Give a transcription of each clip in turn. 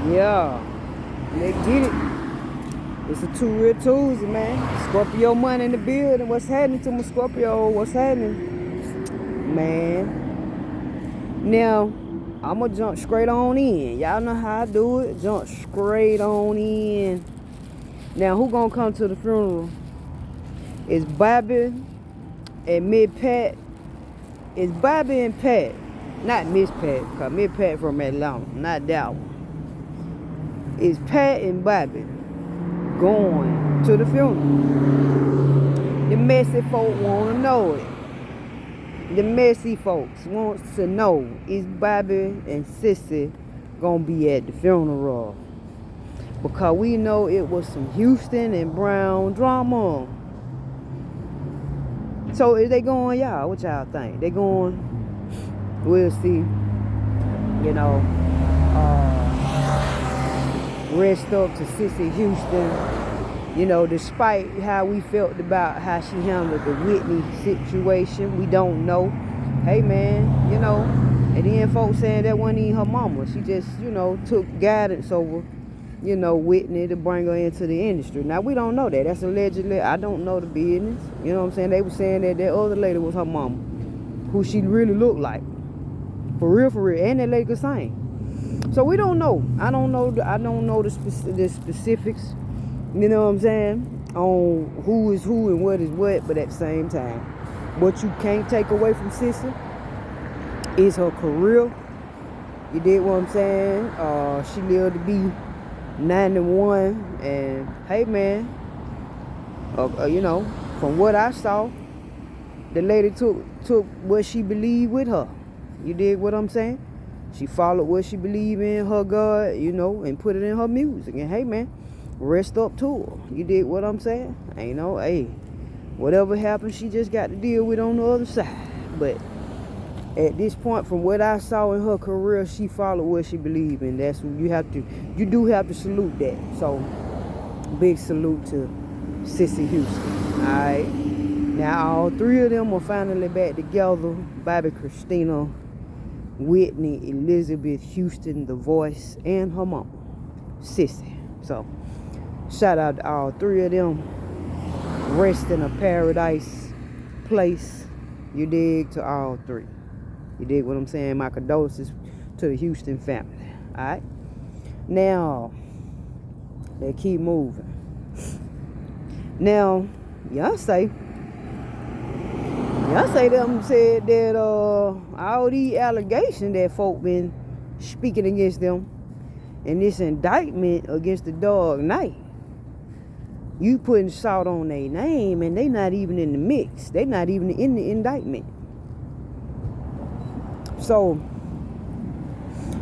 Yeah. Let's get it. It's a two-real Tuesday, man. Scorpio money in the building. What's happening to my Scorpio? What's happening? Man. Now, I'm going to jump straight on in. Y'all know how I do it. Jump straight on in. Now, who going to come to the funeral? It's Bobby and Miss Pat. It's Bobby and Pat. Not Miss Pat, because Miss Pat from Atlanta. Not that one. It's Pat and Bobby going to the funeral. The messy folk want to know it. The messy folks wants to know, is Bobby and Sissy going to be at the funeral? Because we know it was some Houston and Brown drama. So is they going, y'all? What y'all think? They going? We'll see. You know, rest up to Sissy Houston. You know, despite how we felt about how she handled the Whitney situation, we don't know. Hey, man, you know, and then folks saying that wasn't even her mama. She just, you know, took guidance over, you know, Whitney to bring her into the industry. Now, we don't know that. That's allegedly. I don't know the business. You know what I'm saying? They were saying that that other lady was her mama, who she really looked like. For real. And that lady could sing. So we don't know. I don't know the specifics. You know what I'm saying? On who is who and what is what. But at the same time, what you can't take away from Sissy is her career. You did what I'm saying? She lived to be 91. And hey, man, you know, from what I saw, the lady took what she believed with her. You dig what I'm saying? She followed what she believed in, her God, you know, and put it in her music. And hey, man, rest up to her. You dig what I'm saying? Ain't no, hey, whatever happened, she just got to deal with on the other side. But at this point, from what I saw in her career, she followed what she believed in. That's what you do have to salute that. So, big salute to Sissy Houston. All right. Now, all three of them are finally back together. Bobby, Christina, Whitney, Elizabeth Houston, the voice, and her mama, Sissy. So, shout out to all three of them. Rest in a paradise place. You dig? To all three. You dig what I'm saying? My condolences to the Houston family. Alright? Now, they keep moving. Now, y'all say them said that all these allegations that folk been speaking against them and this indictment against the Dark Knight, you putting salt on their name and they not even in the mix. They not even in the indictment. So,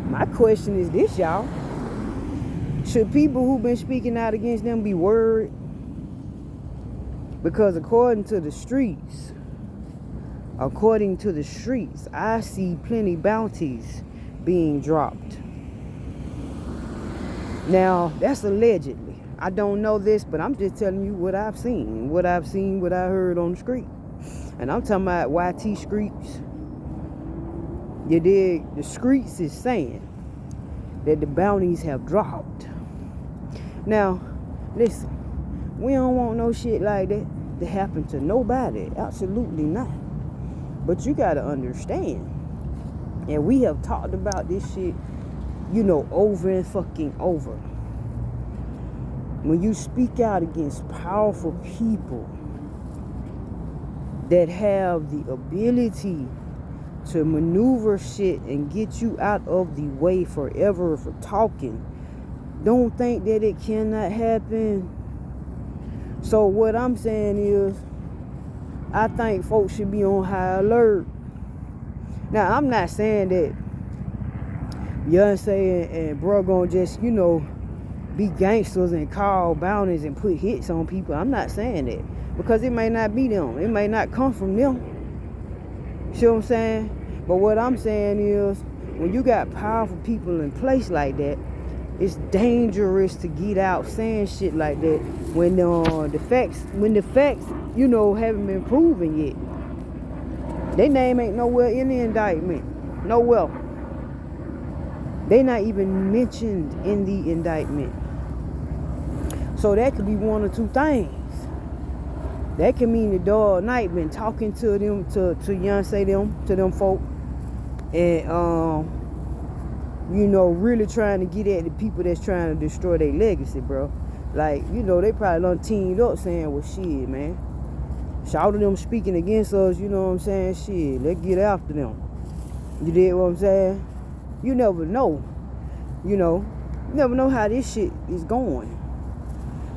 my question is this, y'all. Should people who been speaking out against them be worried? Because according to the streets, I see plenty bounties being dropped. Now, that's allegedly. I don't know this, but I'm just telling you what I've seen, what I heard on the street. And I'm talking about YT streets. You dig? The streets is saying that the bounties have dropped. Now, listen, we don't want no shit like that to happen to nobody. Absolutely not. But you gotta understand, and we have talked about this shit, you know, over and fucking over. When you speak out against powerful people that have the ability to maneuver shit and get you out of the way forever for talking, don't think that it cannot happen. So what I'm saying is, I think folks should be on high alert. Now, I'm not saying that Beyonce and bro gonna just, you know, be gangsters and call bounties and put hits on people. I'm not saying that. Because it may not be them. It may not come from them. See what I'm saying? But what I'm saying is, when you got powerful people in place like that, it's dangerous to get out saying shit like that when the facts, you know, haven't been proven yet. Their name ain't nowhere in the indictment. Nowhere. They not even mentioned in the indictment. So that could be one or two things. That could mean the dog night been talking to them, to Beyonce them, to them folk, and really trying to get at the people that's trying to destroy their legacy, bro. Like, they probably done teamed up saying, well, shit, man. Shout to them speaking against us, you know what I'm saying? Shit, let's get after them. You dig what I'm saying? You never know. You never know how this shit is going.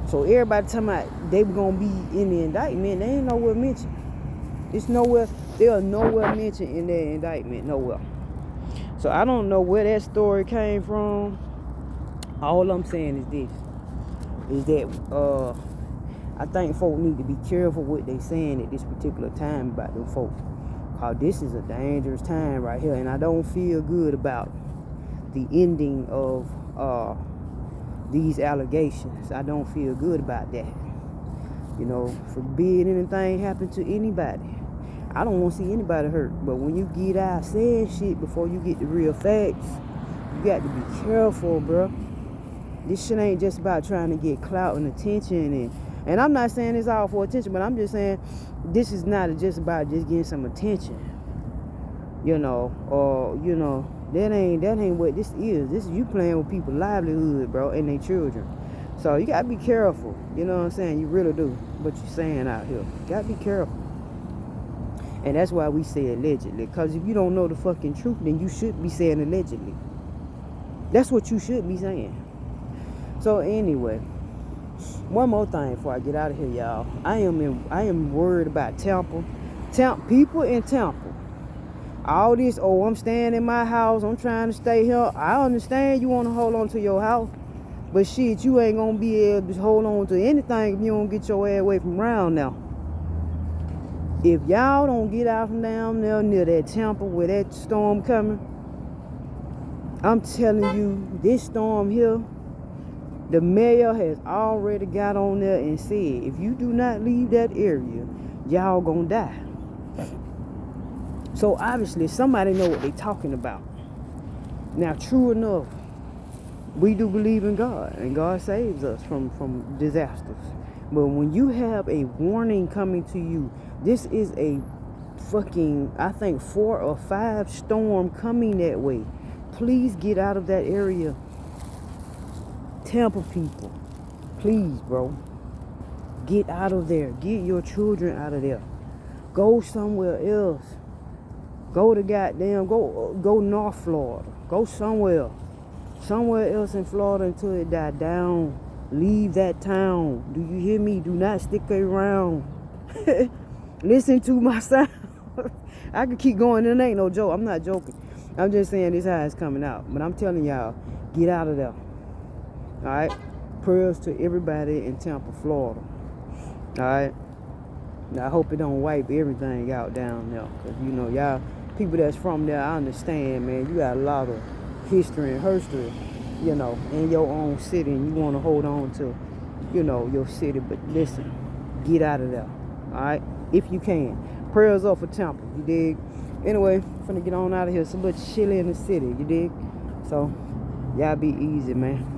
So everybody talking about they were gonna be in the indictment, they ain't nowhere mentioned. It's nowhere, they are nowhere mentioned in their indictment, nowhere. So I don't know where that story came from. All I'm saying is that I think folk need to be careful what they saying at this particular time about them folk. Cause this is a dangerous time right here, and I don't feel good about the ending of these allegations. I don't feel good about that. Forbid anything happen to anybody. I don't want to see anybody hurt. But when you get out saying shit before you get the real facts, you got to be careful, bro. This shit ain't just about trying to get clout and attention, and I'm not saying it's all for attention, but I'm just saying this is not just about just getting some attention. That ain't what this is. This is you playing with people's livelihood, bro, and their children. So you gotta be careful. You know what I'm saying? You really do. What you saying out here. You gotta be careful. And that's why we say allegedly. Because if you don't know the fucking truth, then you should be saying allegedly. That's what you should be saying. So anyway, one more thing before I get out of here, y'all. I am worried about Tampa. People in Tampa. All this, I'm staying in my house, I'm trying to stay here. I understand you want to hold on to your house, but shit, you ain't gonna be able to hold on to anything if you don't get your ass away from around now. If y'all don't get out from down there near that Tampa where that storm coming, I'm telling you, this storm here, the mayor has already got on there and said, if you do not leave that area, y'all gonna die. So obviously somebody know what they talking about. Now, true enough, we do believe in God, and God saves us from disasters. But when you have a warning coming to you, this is a fucking, I think 4 or 5 storm coming that way. Please get out of that area. Tampa people, please, bro, get out of there. Get your children out of there. Go somewhere else. Go to go North Florida. Go somewhere else in Florida until it die down. Leave that town. Do you hear me? Do not stick around. Listen to my sound. I could keep going. It ain't no joke. I'm not joking. I'm just saying this how it's coming out. But I'm telling y'all, get out of there. Alright? Prayers to everybody in Tampa, Florida. Alright? Now, I hope it don't wipe everything out down there. Because, y'all, people that's from there, I understand, man. You got a lot of history and herstory, in your own city. And you want to hold on to, your city. But listen, get out of there. Alright? If you can. Prayers up for Tampa. You dig? Anyway, I'm finna get on out of here. It's a little chilly in the city. You dig? So, y'all be easy, man.